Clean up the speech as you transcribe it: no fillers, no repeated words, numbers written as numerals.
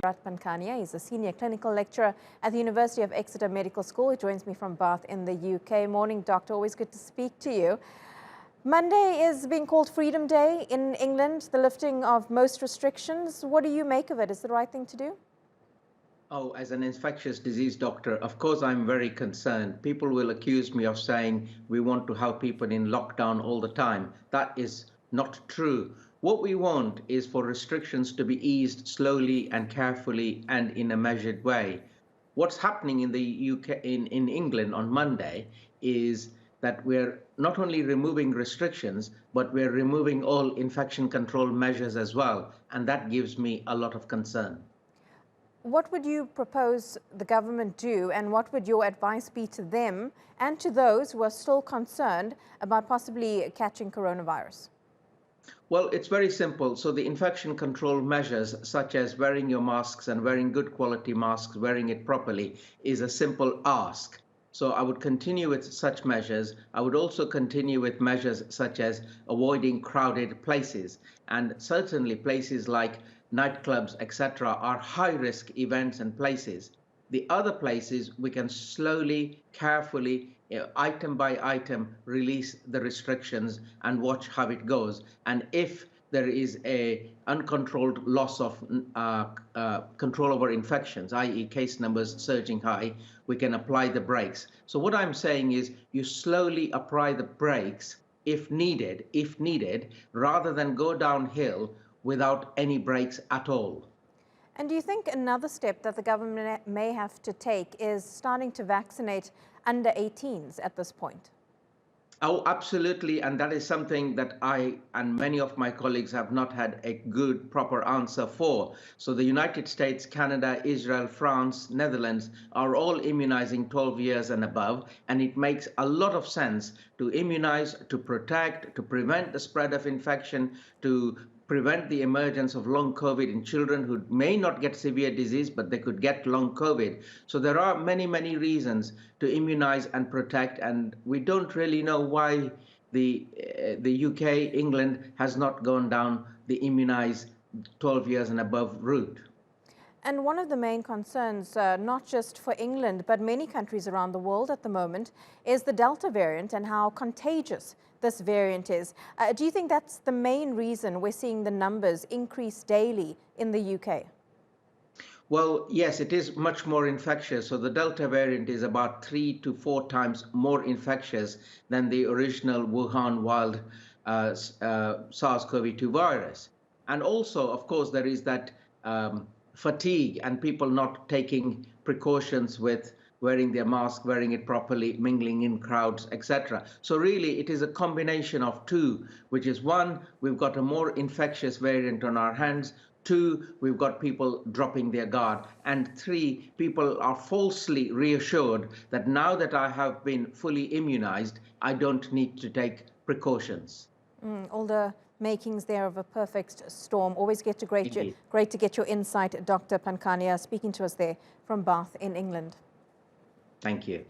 Bharat Pankhania. He's a senior clinical lecturer at the University of Exeter Medical School. He joins me from Bath in the UK. Morning, doctor. Always good to speak to you. Monday is being called Freedom Day in England, the lifting of most restrictions. What do you make of it? Is it the right thing to do? Oh, as an infectious disease doctor, of course, I'm very concerned. People will accuse me of saying we want to have people in lockdown all the time. That is not true. What we want is for restrictions to be eased slowly and carefully and in a measured way. What's happening in the UK, in England on Monday is that we're not only removing restrictions, but we're removing all infection control measures as well. And that gives me a lot of concern. What would you propose the government do, and what would your advice be to them and to those who are still concerned about possibly catching coronavirus? Well, it's very simple. So the infection control measures, such as wearing your masks and wearing good quality masks, wearing it properly, is a simple ask. So I would continue with such measures. I would also continue with measures such as avoiding crowded places. And certainly places like nightclubs, etc., are high-risk events and places. The other places, we can slowly, carefully, item by item, release the restrictions and watch how it goes. And if there is a uncontrolled loss of control over infections, i.e. case numbers surging high, we can apply the brakes. So what I'm saying is you slowly apply the brakes if needed, rather than go downhill without any brakes at all. And do you think another step that the government may have to take is starting to vaccinate under 18s at this point? Oh, absolutely. And that is something that I and many of my colleagues have not had a good, proper answer for. So the United States, Canada, Israel, France, Netherlands are all immunizing 12 years and above. And it makes a lot of sense to immunize, to protect, to prevent the spread of infection, to prevent the emergence of long COVID in children who may not get severe disease, but they could get long COVID. So there are many, many reasons to immunize and protect, and we don't really know why the UK, England has not gone down the immunize 12 years and above route. And one of the main concerns, not just for England, but many countries around the world at the moment, is the Delta variant and how contagious this variant is. Do you think that's the main reason we're seeing the numbers increase daily in the UK? Well, yes, it is much more infectious. So the Delta variant is about 3 to 4 times more infectious than the original Wuhan wild SARS-CoV-2 virus. And also, of course, there is that fatigue and people not taking precautions with wearing their mask, wearing it properly, mingling in crowds, etc. So really, it is a combination of two, which is one, we've got a more infectious variant on our hands. Two, we've got people dropping their guard. And three, people are falsely reassured that now that I have been fully immunized, I don't need to take precautions. All the makings there of a perfect storm. Always great to get your insight, Dr. Pankhania, speaking to us there from Bath in England. Thank you.